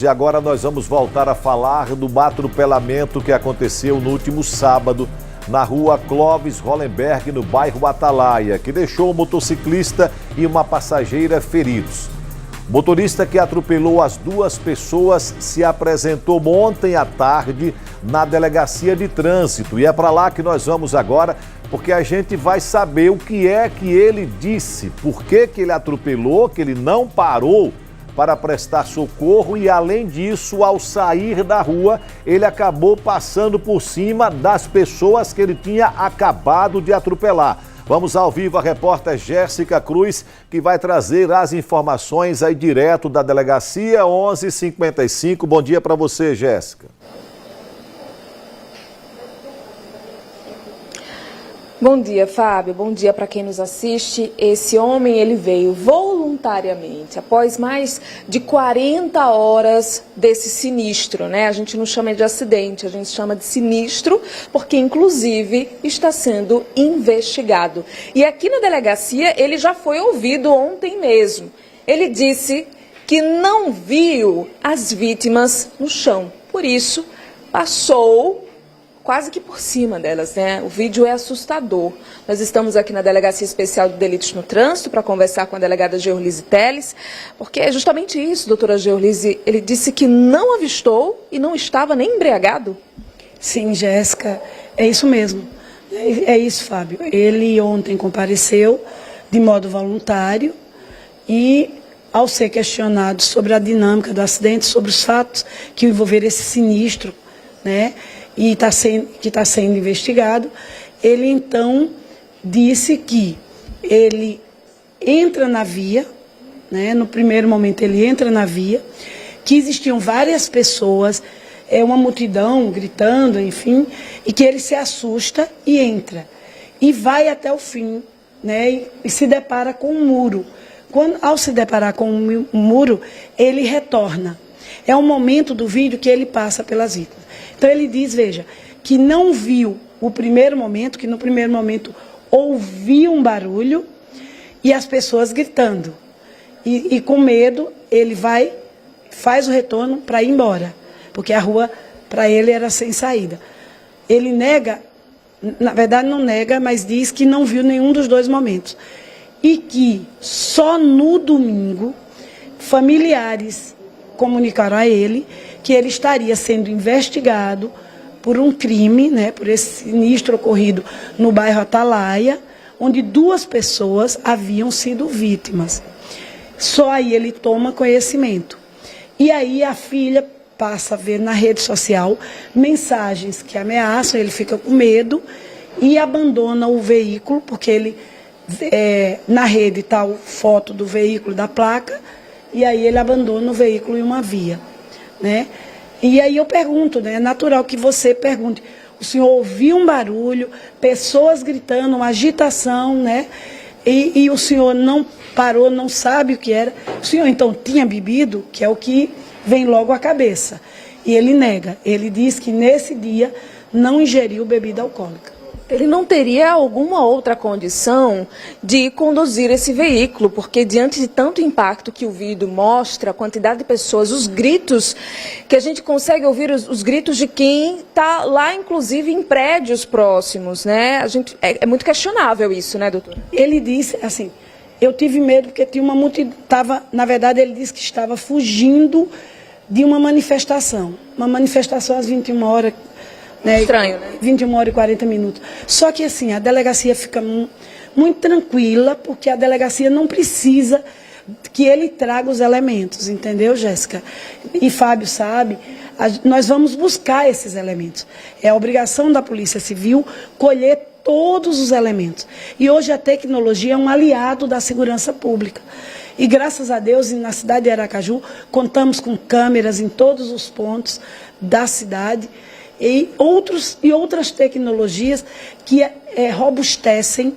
E agora nós vamos voltar a falar do atropelamento que aconteceu no último sábado na rua Clóvis Hollenberg, no bairro Atalaia, que deixou um motociclista e uma passageira feridos. O motorista que atropelou as duas pessoas se apresentou ontem à tarde na delegacia de trânsito. E é para lá que nós vamos agora, porque a gente vai saber o que é que ele disse, por que ele atropelou, que ele não parou para prestar socorro e, além disso, ao sair da rua, ele acabou passando por cima das pessoas que ele tinha acabado de atropelar. Vamos ao vivo a repórter Jéssica Cruz, que vai trazer as informações aí direto da delegacia 11h55. Bom dia para você, Jéssica. Bom dia, Fábio. Bom dia para quem nos assiste. Esse homem, ele veio voluntariamente, após mais de 40 horas desse sinistro, né? A gente não chama de acidente, a gente chama de sinistro, porque, inclusive, está sendo investigado. E aqui na delegacia, ele já foi ouvido ontem mesmo. Ele disse que não viu as vítimas no chão. Por isso, passou quase que por cima delas, né? O vídeo é assustador. Nós estamos aqui na Delegacia Especial de Delitos no Trânsito para conversar com a delegada Georlise Teles, porque é justamente isso, doutora Georlise. Ele disse que não avistou e não estava nem embriagado. Sim, Jéssica, é isso mesmo. É isso, Fábio. Ele ontem compareceu de modo voluntário e, ao ser questionado sobre a dinâmica do acidente, sobre os fatos que envolveram esse sinistro, né? E que está sendo investigado, ele então disse que ele entra na via, né, no primeiro momento ele entra na via, que existiam várias pessoas, uma multidão gritando, enfim, e que ele se assusta e entra. E vai até o fim, né, e se depara com um muro. Ao se deparar com um muro, ele retorna. É um momento do vídeo que ele passa pelas vítimas. Então ele diz, veja, que não viu o primeiro momento, que no primeiro momento ouviu um barulho e as pessoas gritando. E com medo, ele faz o retorno para ir embora, porque a rua para ele era sem saída. Ele nega, na verdade não nega, mas diz que não viu nenhum dos dois momentos. E que só no domingo, familiares comunicaram a ele que ele estaria sendo investigado por um crime, né, por esse sinistro ocorrido no bairro Atalaia, onde duas pessoas haviam sido vítimas. Só aí ele toma conhecimento. E aí a filha passa a ver na rede social mensagens que ameaçam, ele fica com medo e abandona o veículo, porque ele na rede está a foto do veículo, da placa, e aí ele abandona o veículo em uma via, né? E aí eu pergunto, né? É natural que você pergunte, o senhor ouviu um barulho, pessoas gritando, uma agitação, né? E o senhor não parou, não sabe o que era. O senhor então tinha bebido, que é o que vem logo à cabeça. E ele nega, ele diz que nesse dia não ingeriu bebida alcoólica. Ele não teria alguma outra condição de conduzir esse veículo, porque diante de tanto impacto que o vídeo mostra, a quantidade de pessoas, os gritos, que a gente consegue ouvir os gritos de quem está lá, inclusive, em prédios próximos, né? É muito questionável isso, né, doutor? Ele disse, assim, eu tive medo porque tinha uma multidão, na verdade ele disse que estava fugindo de uma manifestação às 21 horas, né? Estranho, né? 21h40. Só que assim, a delegacia fica muito tranquila, porque a delegacia não precisa que ele traga os elementos, entendeu, Jéssica? E Fábio sabe, nós vamos buscar esses elementos. É a obrigação da Polícia Civil colher todos os elementos. E hoje a tecnologia é um aliado da segurança pública. E graças a Deus, na cidade de Aracaju, contamos com câmeras em todos os pontos da cidade, e outras tecnologias que robustecem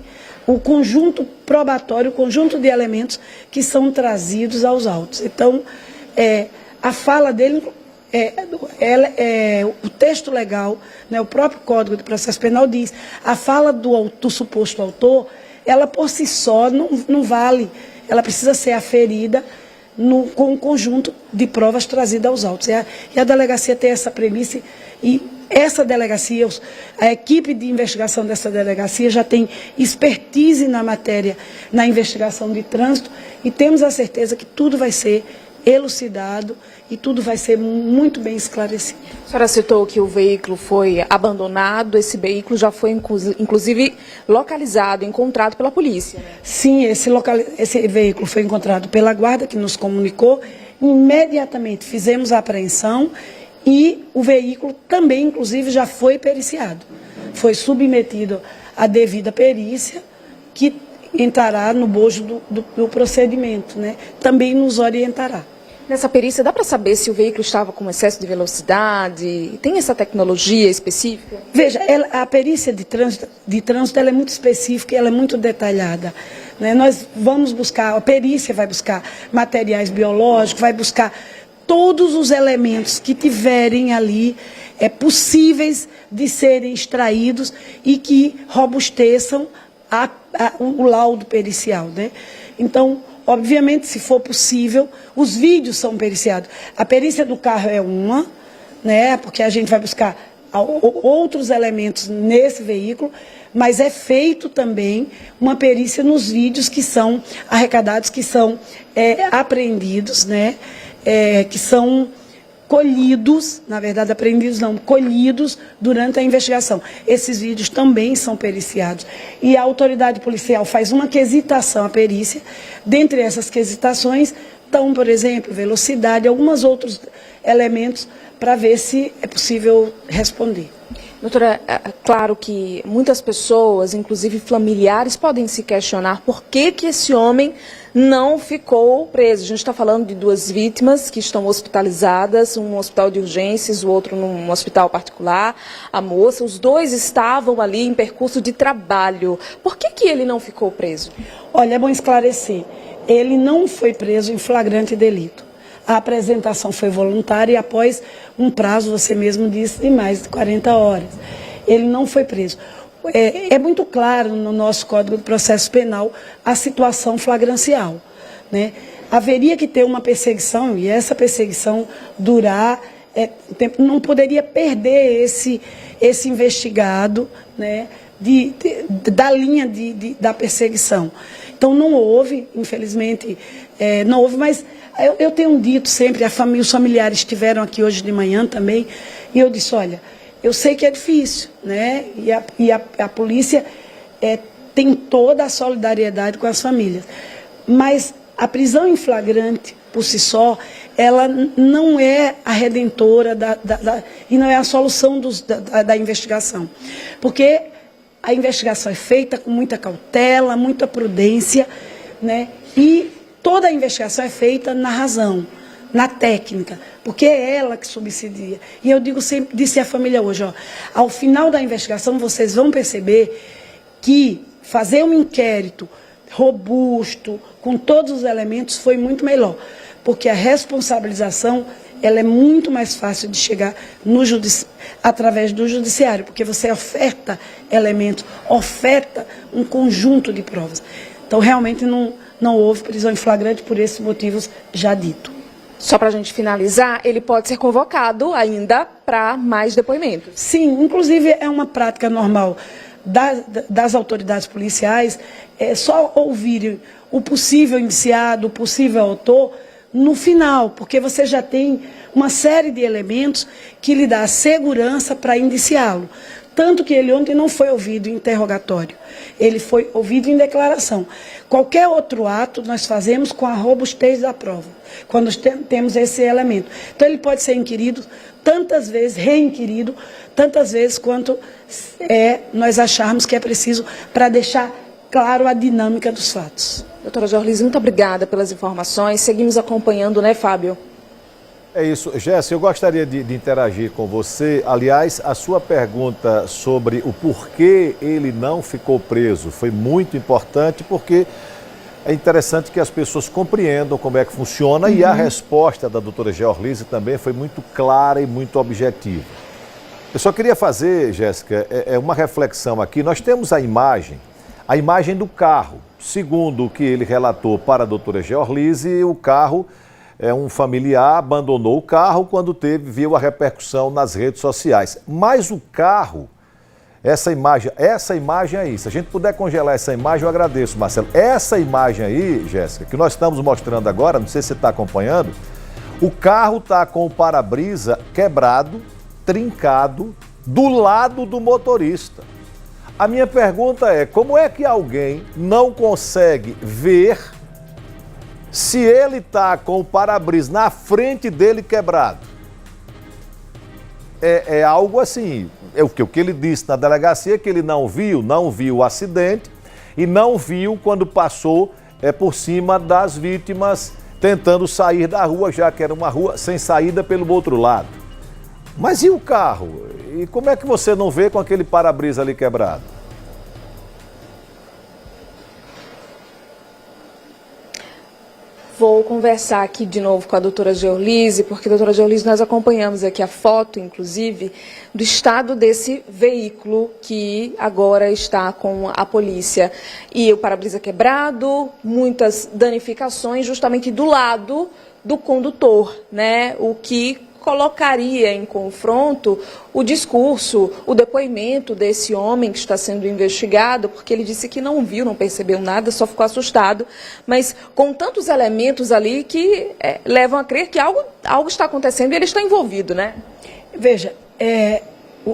o conjunto probatório, o conjunto de elementos que são trazidos aos autos. Então, a fala dele, o texto legal, né, o próprio Código de Processo Penal diz, a fala do suposto autor, ela por si só não vale, ela precisa ser aferida com um conjunto de provas trazidas aos autos. E a delegacia tem essa premissa, e essa delegacia, a equipe de investigação dessa delegacia já tem expertise na matéria, na investigação de trânsito, e temos a certeza que tudo vai ser elucidado e tudo vai ser muito bem esclarecido. A senhora citou que o veículo foi abandonado, esse veículo já foi inclusive localizado, encontrado pela polícia, né? Sim, esse veículo foi encontrado pela guarda, que nos comunicou. Imediatamente fizemos a apreensão e o veículo também, inclusive, já foi periciado. Foi submetido à devida perícia, que entrará no bojo do procedimento, né? Também nos orientará. Nessa perícia, dá para saber se o veículo estava com excesso de velocidade? Tem essa tecnologia específica? Veja, a perícia de trânsito ela é muito específica e ela é muito detalhada, né? Nós vamos buscar, a perícia vai buscar materiais biológicos, vai buscar todos os elementos que tiverem ali possíveis de serem extraídos e que robusteçam o laudo pericial, né? Então, obviamente, se for possível, os vídeos são periciados. A perícia do carro é uma, né? Porque a gente vai buscar outros elementos nesse veículo, mas é feito também uma perícia nos vídeos que são arrecadados, que são apreendidos, né? Que são colhidos, na verdade, apreendidos não, colhidos durante a investigação. Esses vídeos também são periciados. E a autoridade policial faz uma quesitação à perícia. Dentre essas quesitações estão, por exemplo, velocidade, alguns outros elementos para ver se é possível responder. Doutora, é claro que muitas pessoas, inclusive familiares, podem se questionar por que esse homem não ficou preso. A gente está falando de duas vítimas que estão hospitalizadas, um hospital de urgências, o outro num hospital particular. A moça, os dois estavam ali em percurso de trabalho. Por que ele não ficou preso? Olha, é bom esclarecer. Ele não foi preso em flagrante delito. A apresentação foi voluntária e após um prazo, você mesmo disse, de mais de 40 horas. Ele não foi preso. É muito claro no nosso Código de Processo Penal a situação flagrancial, né? Haveria que ter uma perseguição, e essa perseguição durar tempo, não poderia perder esse investigado, né, da linha da perseguição. Então não houve, infelizmente, não houve, mas eu tenho dito sempre, os familiares estiveram aqui hoje de manhã também, e eu disse, olha, eu sei que é difícil, né? E a polícia tem toda a solidariedade com as famílias. Mas a prisão em flagrante, por si só, não é a redentora e não é a solução da investigação. Porque a investigação é feita com muita cautela, muita prudência, né? E toda a investigação é feita na razão, na técnica, porque é ela que subsidia. E eu disse à família hoje, ó, ao final da investigação vocês vão perceber que fazer um inquérito robusto, com todos os elementos, foi muito melhor, porque a responsabilização ela é muito mais fácil de chegar através do judiciário, porque você oferta elementos, oferta um conjunto de provas. Então, realmente, não houve prisão em flagrante por esses motivos já dito. Só para a gente finalizar, ele pode ser convocado ainda para mais depoimentos? Sim, inclusive é uma prática normal das autoridades policiais, só ouvirem o possível indiciado, o possível autor, no final, porque você já tem uma série de elementos que lhe dá segurança para indiciá-lo. Tanto que ele ontem não foi ouvido em interrogatório, ele foi ouvido em declaração. Qualquer outro ato nós fazemos com a robustez da prova, quando temos esse elemento. Então ele pode ser inquirido tantas vezes, reinquirido, tantas vezes quanto nós acharmos que é preciso para deixar claro a dinâmica dos fatos. Doutora Georlise, muito obrigada pelas informações. Seguimos acompanhando, né, Fábio? É isso. Jéssica, eu gostaria de interagir com você. Aliás, a sua pergunta sobre o porquê ele não ficou preso foi muito importante, porque é interessante que as pessoas compreendam como é que funciona e a resposta da doutora Georlise também foi muito clara e muito objetiva. Eu só queria fazer, Jéssica, uma reflexão aqui. Nós temos a imagem do carro. Segundo o que ele relatou para a doutora Georlise, o carro um familiar abandonou o carro quando viu a repercussão nas redes sociais. Mas o carro, essa imagem aí, se a gente puder congelar essa imagem, eu agradeço, Marcelo. Essa imagem aí, Jéssica, que nós estamos mostrando agora, não sei se você está acompanhando, o carro está com o para-brisa quebrado, trincado, do lado do motorista. A minha pergunta é, como é que alguém não consegue ver se ele está com o para-brisa na frente dele quebrado? É algo assim, o que ele disse na delegacia, que ele não viu o acidente e não viu quando passou por cima das vítimas tentando sair da rua, já que era uma rua sem saída pelo outro lado. Mas e o carro? E como é que você não vê com aquele para-brisa ali quebrado? Vou conversar aqui de novo com a doutora Georlise, porque, doutora Georlise, nós acompanhamos aqui a foto, inclusive, do estado desse veículo que agora está com a polícia. E o para-brisa quebrado, muitas danificações justamente do lado do condutor, né? O que colocaria em confronto o discurso, o depoimento desse homem que está sendo investigado, porque ele disse que não viu, não percebeu nada, só ficou assustado, mas com tantos elementos ali que levam a crer que algo está acontecendo e ele está envolvido, né? Veja,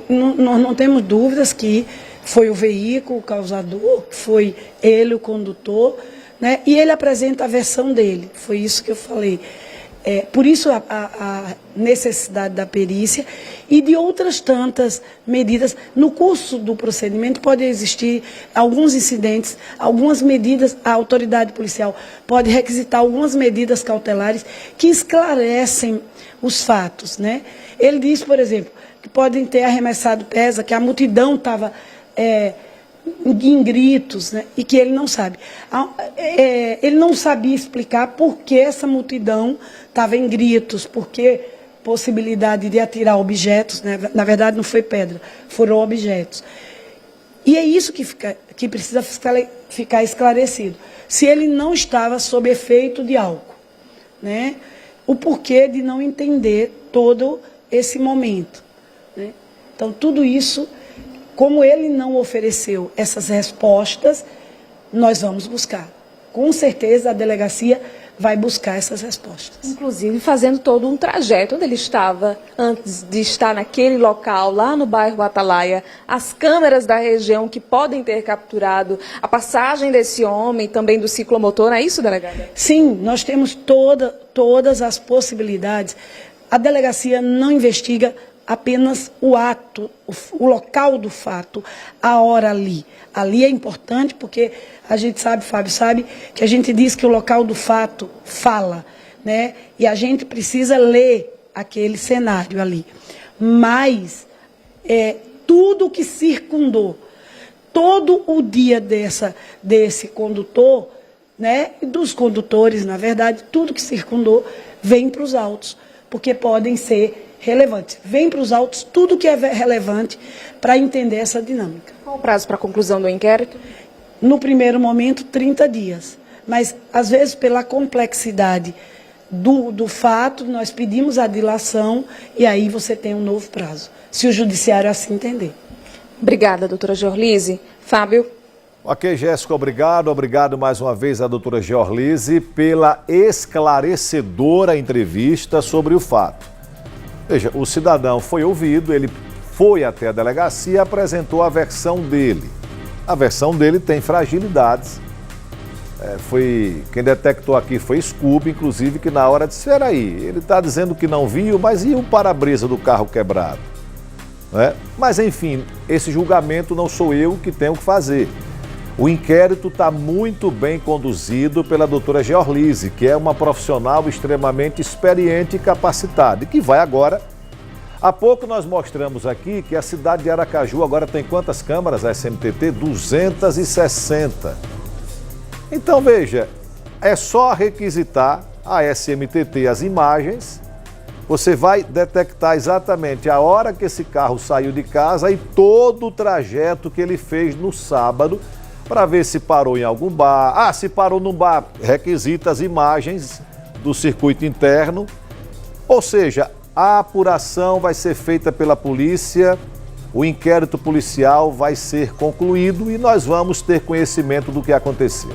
nós não temos dúvidas que foi o veículo o causador, foi ele o condutor, né? E ele apresenta a versão dele, foi isso que eu falei. Por isso a necessidade da perícia e de outras tantas medidas. No curso do procedimento pode existir alguns incidentes, algumas medidas, a autoridade policial pode requisitar algumas medidas cautelares que esclarecem os fatos, né? Ele diz, por exemplo, que podem ter arremessado pesa, que a multidão estava em gritos, né? E que ele não sabe. Ele não sabia explicar por que essa multidão estava em gritos, por que possibilidade de atirar objetos, né? Na verdade não foi pedra, foram objetos. E é isso que precisa ficar esclarecido. Se ele não estava sob efeito de álcool, né? O porquê de não entender todo esse momento, né? Então tudo isso, como ele não ofereceu essas respostas, nós vamos buscar. Com certeza a delegacia vai buscar essas respostas. Inclusive fazendo todo um trajeto onde ele estava antes de estar naquele local, lá no bairro Atalaia, as câmeras da região que podem ter capturado a passagem desse homem, também do ciclomotor, não é isso, delegada? Sim, nós temos todas as possibilidades. A delegacia não investiga apenas o ato, o local do fato, a hora ali. Ali é importante porque a gente sabe, Fábio sabe, que a gente diz que o local do fato fala, né? E a gente precisa ler aquele cenário ali. Mas tudo que circundou, todo o dia desse condutor, né? E dos condutores, na verdade, tudo que circundou vem para os autos, porque podem ser relevantes. Vem para os autos tudo que é relevante para entender essa dinâmica. Qual o prazo para a conclusão do inquérito? No primeiro momento, 30 dias. Mas, às vezes, pela complexidade do fato, nós pedimos a dilação e aí você tem um novo prazo, se o judiciário assim entender. Obrigada, doutora Georlise. Fábio? Ok, Jéssica, obrigado. Obrigado mais uma vez à doutora Georlise pela esclarecedora entrevista sobre o fato. Veja, o cidadão foi ouvido, ele foi até a delegacia e apresentou a versão dele. A versão dele tem fragilidades. Quem detectou aqui foi Scooby, inclusive, que na hora disse, espera aí, ele está dizendo que não viu, mas e o para-brisa do carro quebrado? Mas, enfim, esse julgamento não sou eu que tenho que fazer. O inquérito está muito bem conduzido pela doutora Georlise, que é uma profissional extremamente experiente e capacitada, e que vai agora. Há pouco nós mostramos aqui que a cidade de Aracaju agora tem quantas câmaras, a SMTT? 260. Então, veja, é só requisitar a SMTT as imagens, você vai detectar exatamente a hora que esse carro saiu de casa e todo o trajeto que ele fez no sábado, para ver se parou em algum bar. Se parou num bar, requisita as imagens do circuito interno, ou seja, a apuração vai ser feita pela polícia, o inquérito policial vai ser concluído e nós vamos ter conhecimento do que aconteceu.